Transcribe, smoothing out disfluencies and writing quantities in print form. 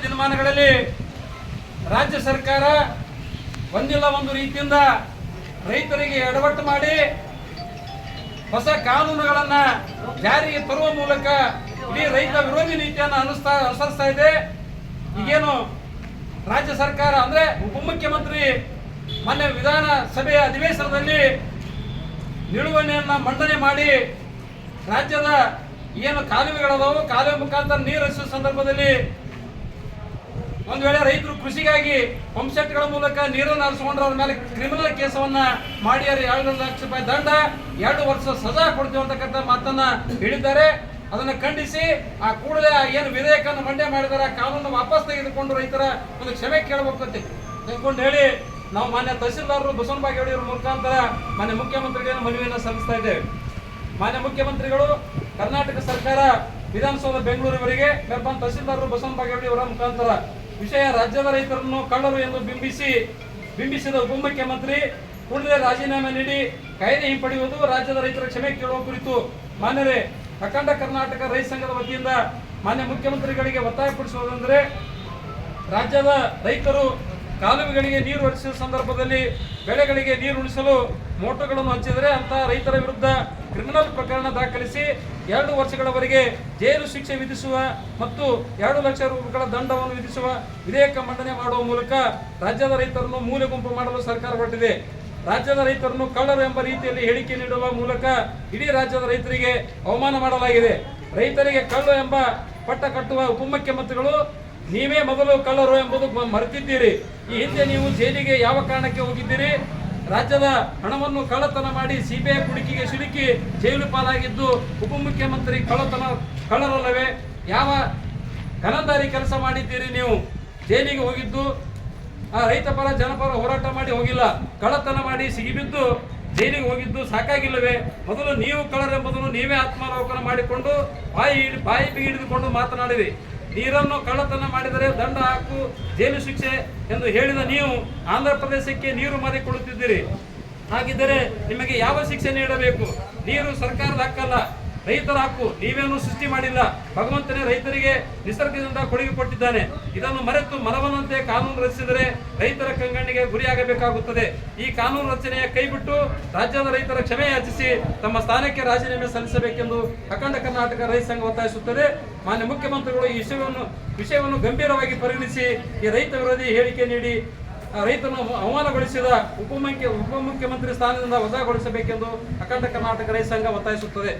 ದಿನಮಾನಗಳಲ್ಲಿ ರಾಜ್ಯ ಸರ್ಕಾರ ಒಂದಿಲ್ಲ ಒಂದು ರೀತಿಯಿಂದ ರೈತರಿಗೆ ಎಡವಟ್ಟು ಮಾಡಿ ಹೊಸ ಕಾನೂನುಗಳನ್ನ ಜಾರಿಗೆ ತರುವ ಮೂಲಕ ಇಡೀ ರೈತ ವಿರೋಧಿ ನೀತಿಯನ್ನು ಅನುಸರಿಸ್ತಾ ಇದೆ. ಈಗೇನು ರಾಜ್ಯ ಸರ್ಕಾರ ಅಂದ್ರೆ ಉಪಮುಖ್ಯಮಂತ್ರಿ ಮೊನ್ನೆ ವಿಧಾನಸಭೆಯ ಅಧಿವೇಶನದಲ್ಲಿ ನಿಲುವಳಿಯನ್ನ ಮಂಡನೆ ಮಾಡಿ ರಾಜ್ಯದ ಏನು ಕಾಲುವೆಗಳದಾವು ಕಾಲುವೆ ಮುಖಾಂತರ ನೀರು ಹರಿಸುವ ಸಂದರ್ಭದಲ್ಲಿ ಒಂದು ವೇಳೆ ರೈತರು ಕೃಷಿಗಾಗಿ ಪಂಪ್ಸೆಟ್ಗಳ ಮೂಲಕ ನೀರನ್ನು ಹರಿಸಿಕೊಂಡ್ರೆ ಅವ್ರ ಮೇಲೆ ಕ್ರಿಮಿನಲ್ ಕೇಸವನ್ನ ಮಾಡಿ 2 ಲಕ್ಷ ರೂಪಾಯಿ ದಂಡ 2 ವರ್ಷ ಸಜಾ ಕೊಡ್ತೀವಿ ಅಂತಕ್ಕಂಥ ಮಾತನ್ನ ಹೇಳಿದ್ದಾರೆ. ಅದನ್ನು ಖಂಡಿಸಿ ಆ ಕೂಡಲೇ ಏನು ವಿಧೇಯಕವನ್ನು ಮಂಡನೆ ಮಾಡಿದ್ದಾರೆ ಆ ಕಾನೂನು ವಾಪಸ್ ತೆಗೆದುಕೊಂಡು ರೈತರ ಒಂದು ಕ್ಷಮೆ ಕೇಳಬೇಕು ಅಂತ ತೆಗೆದುಕೊಂಡು ಹೇಳಿ ನಾವು ಮಾನ್ಯ ತಹಸೀಲ್ದಾರರು ಬಸವನ ಬಾಗೇವಾಡಿಯವರ ಮುಖಾಂತರ ಮಾನ್ಯ ಮುಖ್ಯಮಂತ್ರಿಗಳನ್ನು ಮನವಿಯನ್ನು ಸಲ್ಲಿಸ್ತಾ ಇದ್ದೇವೆ. ಮಾನ್ಯ ಮುಖ್ಯಮಂತ್ರಿಗಳು ಕರ್ನಾಟಕ ಸರ್ಕಾರ ವಿಧಾನಸೌಧ ಬೆಂಗಳೂರಿವರೆಗೆ ಮೆರ್ಬಾನ್ ತಹಸೀಲ್ದಾರರು ಬಸವನ ಬಾಗೇವಾಡಿಯವರ ಮುಖಾಂತರ ವಿಷಯ ರಾಜ್ಯದ ರೈತರನ್ನು ಕಳ್ಳರು ಎಂದು ಬಿಂಬಿಸಿದ ಉಪಮುಖ್ಯಮಂತ್ರಿ ಕೂಡಲೇ ರಾಜೀನಾಮೆ ನೀಡಿ ಕಾಯ್ದೆ ಹಿಂಪಡೆಯುವುದು, ರಾಜ್ಯದ ರೈತರ ಕ್ಷಮೆ ಕೇಳುವ ಕುರಿತು ಮಾನ್ಯರೇ ಅಖಂಡ ಕರ್ನಾಟಕ ರೈತ ಸಂಘದ ವತಿಯಿಂದ ಮಾನ್ಯ ಮುಖ್ಯಮಂತ್ರಿಗಳಿಗೆ ಒತ್ತಾಯಪಡಿಸುವುದೆಂದರೆ ರಾಜ್ಯದ ರೈತರು ಕಾಲುವೆಗಳಿಗೆ ನೀರು ಹರಿಸುವ ಸಂದರ್ಭದಲ್ಲಿ ಬೆಳೆಗಳಿಗೆ ನೀರು ಉಳಿಸಲು ಮೋಟರ್ಗಳನ್ನು ಹಂಚಿದರೆ ಅಂತಹ ರೈತರ ವಿರುದ್ಧ ಕ್ರಿಮಿನಲ್ ಪ್ರಕರಣ ದಾಖಲಿಸಿ 2 ವರ್ಷಗಳವರೆಗೆ ಜೈಲು ಶಿಕ್ಷೆ ವಿಧಿಸುವ ಮತ್ತು 2 ಲಕ್ಷ ರೂಪಾಯಿಗಳ ದಂಡವನ್ನು ವಿಧಿಸುವ ವಿಧೇಯಕ ಮಂಡನೆ ಮಾಡುವ ಮೂಲಕ ರಾಜ್ಯದ ರೈತರನ್ನು ಮೂಲೆ ಗುಂಪು ಮಾಡಲು ಸರ್ಕಾರ ಹೊರಟಿದೆ. ರಾಜ್ಯದ ರೈತರನ್ನು ಕಳ್ಳರು ಎಂಬ ರೀತಿಯಲ್ಲಿ ಹೇಳಿಕೆ ನೀಡುವ ಮೂಲಕ ಇಡೀ ರಾಜ್ಯದ ರೈತರಿಗೆ ಅವಮಾನ ಮಾಡಲಾಗಿದೆ. ರೈತರಿಗೆ ಕಳ್ಳು ಎಂಬ ಪಟ್ಟ ಕಟ್ಟುವ ಉಪಮುಖ್ಯಮಂತ್ರಿಗಳು ನೀವೇ ಮೊದಲು ಕಳ್ಳರು ಎಂಬುದು ಮರೆತಿದ್ದೀರಿ. ಈ ಹಿಂದೆ ನೀವು ಜೈಲಿಗೆ ಯಾವ ಕಾರಣಕ್ಕೆ ಹೋಗಿದ್ದೀರಿ? ರಾಜ್ಯದ ಹಣವನ್ನು ಕಳ್ಳತನ ಮಾಡಿ ಸಿಬಿಐ ಕುಡಿಕಿಗೆ ಸಿಲುಕಿ ಜೈಲು ಪಾಲಾಗಿದ್ದು ಉಪಮುಖ್ಯಮಂತ್ರಿ ಕಳ್ಳರಲ್ಲವೇ? ಯಾವ ಘನದಾರಿ ಕೆಲಸ ಮಾಡಿದ್ದೀರಿ? ನೀವು ಜೈಲಿಗೆ ಹೋಗಿದ್ದು ರೈತ ಪರ ಜನಪರ ಹೋರಾಟ ಮಾಡಿ ಹೋಗಿಲ್ಲ, ಕಳ್ಳತನ ಮಾಡಿ ಸಿಗಿಬಿದ್ದು ಜೈಲಿಗೆ ಹೋಗಿದ್ದು ಸಾಕಾಗಿಲ್ಲವೇ? ಮೊದಲು ನೀವು ಕಳ್ಳರೆಂಬುದನ್ನು ನೀವೇ ಆತ್ಮಾವಲೋಕನ ಮಾಡಿಕೊಂಡು ಬಾಯಿ ಹಿಡಿದುಕೊಂಡು ಮಾತನಾಡಿರಿ. ನೀರನ್ನು ಕಳ್ಳತನ ಮಾಡಿದರೆ ದಂಡ ಹಾಕು, ಜೈಲು ಶಿಕ್ಷೆ ಎಂದು ಹೇಳಿದ ನೀವು ಆಂಧ್ರ ಪ್ರದೇಶಕ್ಕೆ ನೀರು ಮಾರಿಕೊಳ್ಳುತ್ತಿದ್ದೀರಿ. ಹಾಗಿದ್ದರೆ ನಿಮಗೆ ಯಾವ ಶಿಕ್ಷೆ ನೀಡಬೇಕು? ನೀರು ಸರ್ಕಾರದ ಹಕ್ಕಲ್ಲ, ರೈತರ ಹಕ್ಕು. ನೀವೇನು ಸೃಷ್ಟಿ ಮಾಡಿಲ್ಲ. ಭಗವಂತನೇ ರೈತರಿಗೆ ನಿಸರ್ಗದಿಂದ ಕೊಡುಗೆ ಕೊಟ್ಟಿದ್ದಾನೆ. ಇದನ್ನು ಮರೆತು ಮನವನ್ನಂತೆ ಕಾನೂನು ರಚಿಸಿದರೆ ರೈತರ ಕಂಗಣ್ಣಿಗೆ ಗುರಿಯಾಗಬೇಕಾಗುತ್ತದೆ. ಈ ಕಾನೂನು ರಚನೆಯ ಕೈಬಿಟ್ಟು ರಾಜ್ಯದ ರೈತರ ಕ್ಷಮೆ ಯಾಚಿಸಿ ತಮ್ಮ ಸ್ಥಾನಕ್ಕೆ ರಾಜೀನಾಮೆ ಸಲ್ಲಿಸಬೇಕೆಂದು ಅಖಂಡ ಕರ್ನಾಟಕ ರೈತ ಸಂಘ ಒತ್ತಾಯಿಸುತ್ತದೆ. ಮಾನ್ಯ ಮುಖ್ಯಮಂತ್ರಿಗಳು ಈ ವಿಷಯವನ್ನು ಗಂಭೀರವಾಗಿ ಪರಿಗಣಿಸಿ ಈ ರೈತ ವಿರೋಧಿ ಹೇಳಿಕೆ ನೀಡಿ ರೈತರನ್ನು ಅವಮಾನಗೊಳಿಸಿದ ಉಪಮುಖ್ಯಮಂತ್ರಿ ಸ್ಥಾನದಿಂದ ವಜಾಗೊಳಿಸಬೇಕೆಂದು ಅಖಂಡ ಕರ್ನಾಟಕ ರೈತ ಸಂಘ ಒತ್ತಾಯಿಸುತ್ತದೆ.